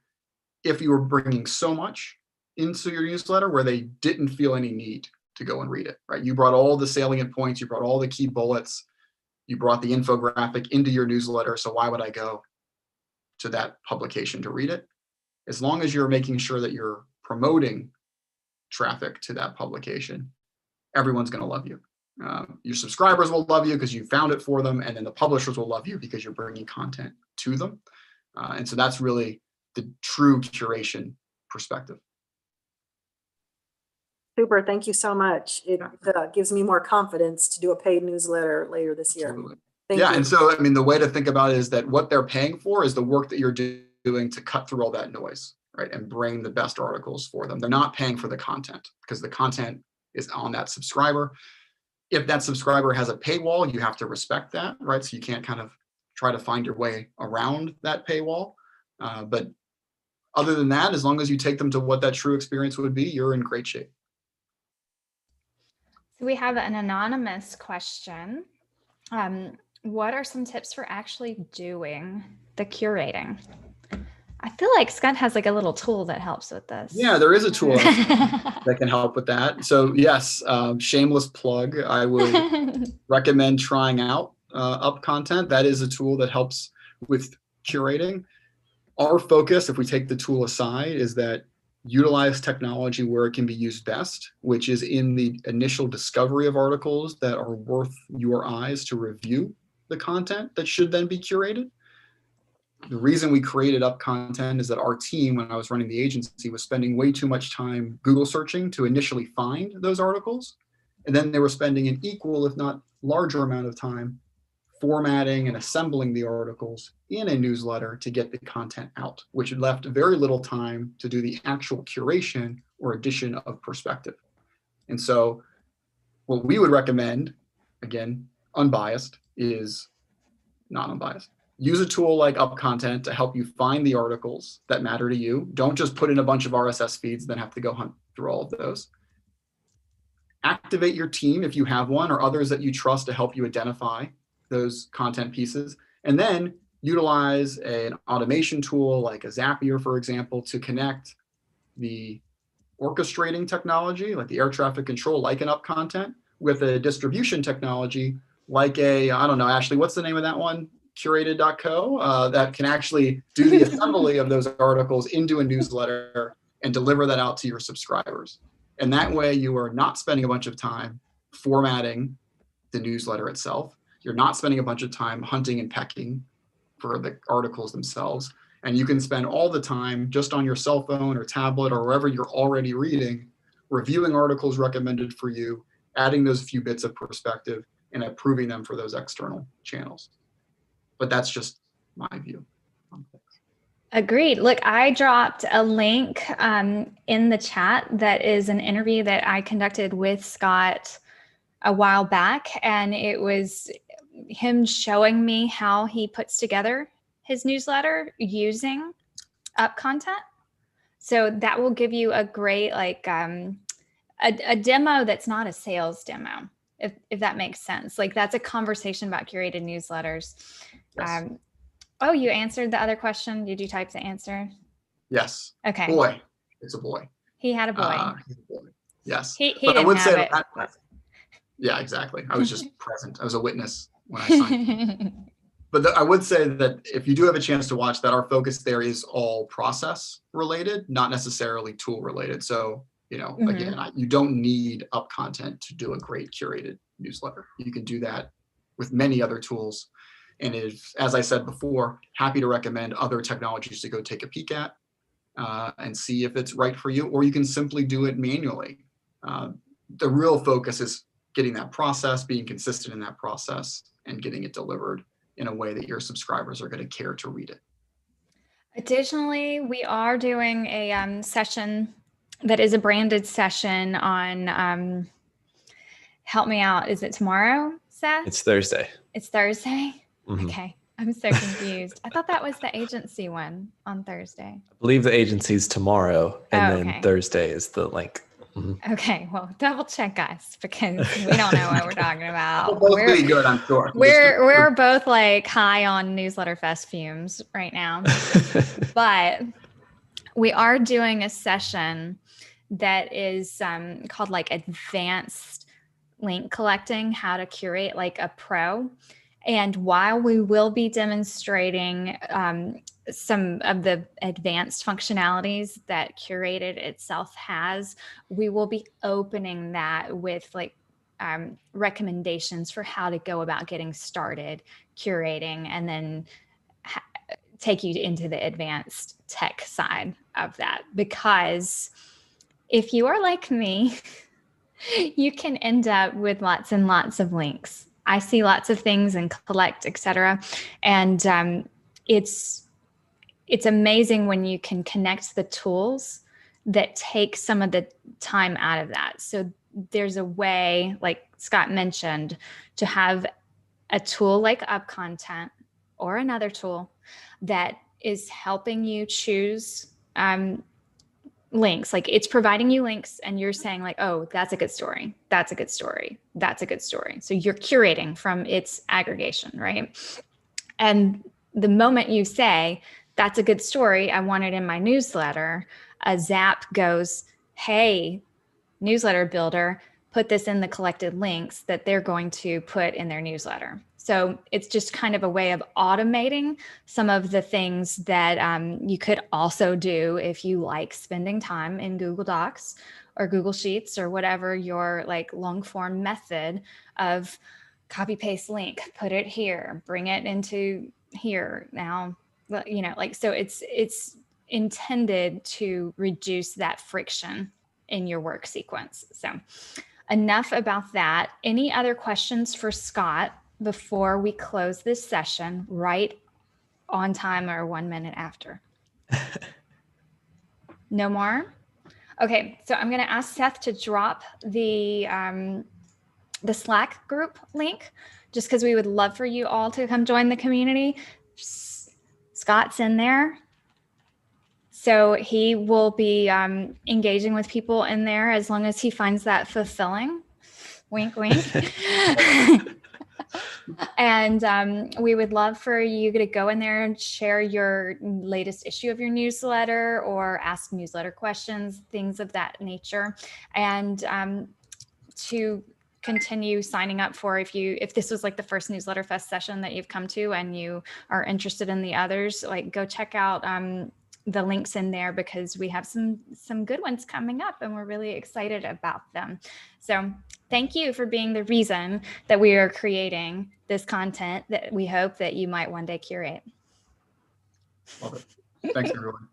if you were bringing so much into your newsletter where they didn't feel any need to go and read it, right? You brought all the salient points, you brought all the key bullets, you brought the infographic into your newsletter, so why would I go to that publication to read it? As long as you're making sure that you're promoting traffic to that publication, everyone's going to love you. Your subscribers will love you because you found it for them, and then the publishers will love you because you're bringing content to them. And so that's really the true curation perspective. Super. Thank you so much. It gives me more confidence to do a paid newsletter later this year. Absolutely. Thank Yeah. you. And so, I mean, the way to think about it is that what they're paying for is the work that you're doing to cut through all that noise, right? And bring the best articles for them. They're not paying for the content because the content is on that subscriber. If that subscriber has a paywall, you have to respect that, right? So you can't kind of try to find your way around that paywall. But other than that, as long as you take them to what that true experience would be, you're in great shape. So we have an anonymous question. What are some tips for actually doing the curating? I feel like Scott has like a little tool that helps with this. Yeah, there is a tool that can help with that. So yes, shameless plug. I would recommend trying out UpContent. That is a tool that helps with curating. Our focus, if we take the tool aside, is that utilize technology where it can be used best, which is in the initial discovery of articles that are worth your eyes to review the content that should then be curated. The reason we created UpContent is that our team, when I was running the agency, was spending way too much time Google searching to initially find those articles. And then they were spending an equal, if not larger amount of time formatting and assembling the articles in a newsletter to get the content out, which had left very little time to do the actual curation or addition of perspective. And so what we would recommend, again, unbiased, is not unbiased. Use a tool like UpContent to help you find the articles that matter to you. Don't just put in a bunch of RSS feeds, then have to go hunt through all of those. Activate your team if you have one or others that you trust to help you identify those content pieces, and then utilize an automation tool like a Zapier, for example, to connect the orchestrating technology, like the air traffic control, like an UpContent, with a distribution technology, like a, I don't know, Ashley, what's the name of that one? Curated.co, that can actually do the assembly of those articles into a newsletter and deliver that out to your subscribers. And that way you are not spending a bunch of time formatting the newsletter itself. You're not spending a bunch of time hunting and pecking for the articles themselves. And you can spend all the time just on your cell phone or tablet or wherever you're already reading, reviewing articles recommended for you, adding those few bits of perspective, and approving them for those external channels. But that's just my view. Agreed. Look, I dropped a link in the chat that is an interview that I conducted with Scott a while back, and it was him showing me how he puts together his newsletter using UpContent. So that will give you a great, like, a demo that's not a sales demo, if that makes sense. Like, that's a conversation about curated newsletters. Yes. Oh, you answered the other question. Did you type the answer? Yes. Okay. Boy. It's a boy. He had a boy. He's a boy. Yes. He But I didn't would have say it. that yeah, exactly. I was just present. I was a witness when I signed. But I would say that if you do have a chance to watch that, our focus there is all process related, not necessarily tool related. So, you know, again, you don't need UpContent to do a great curated newsletter. You can do that with many other tools. And if, as I said before, happy to recommend other technologies to go take a peek at and see if it's right for you, or you can simply do it manually. The real focus is getting that process, being consistent in that process, and getting it delivered in a way that your subscribers are going to care to read it. Additionally, we are doing a session that is a branded session on, help me out. Is it tomorrow, Seth? It's Thursday. It's Thursday? Mm-hmm. Okay. I'm so confused. I thought that was the agency one on Thursday. I believe the agency's tomorrow, and okay. then Thursday is the link. Mm-hmm. Okay, well, double check us because we don't know what we're talking about. We'll both be good, I'm sure. We're both like high on Newsletter Fest fumes right now, but we are doing a session that is called like advanced link collecting, how to curate like a pro. And while we will be demonstrating some of the advanced functionalities that Curated itself has, we will be opening that with like recommendations for how to go about getting started curating, and then take you into the advanced tech side of that. Because if you are like me, you can end up with lots and lots of links. I see lots of things and collect, etc. And it's amazing when you can connect the tools that take some of the time out of that. So there's a way, like Scott mentioned, to have a tool like UpContent or another tool that is helping you choose links. Like, it's providing you links and you're saying like, oh, that's a good story. That's a good story. That's a good story. So you're curating from its aggregation, right? And the moment you say, that's a good story, I want it in my newsletter, a zap goes, hey, newsletter builder, put this in the collected links that they're going to put in their newsletter. So it's just kind of a way of automating some of the things that you could also do if you like spending time in Google Docs or Google Sheets or whatever your like long form method of copy paste link, put it here, bring it into here. Now, you know, like, so it's intended to reduce that friction in your work sequence. So enough about that. Any other questions for Scott before we close this session right on time or 1 minute after? No more? Okay, so I'm going to ask Seth to drop the Slack group link, just because we would love for you all to come join the community. Scott's in there. So he will be engaging with people in there as long as he finds that fulfilling. Wink, wink. And we would love for you to go in there and share your latest issue of your newsletter or ask newsletter questions, things of that nature. And to continue signing up for, if this was like the first Newsletter Fest session that you've come to and you are interested in the others, like go check out the links in there, because we have some good ones coming up and we're really excited about them. So thank you for being the reason that we are creating this content that we hope that you might one day curate. Love it. Thanks, everyone.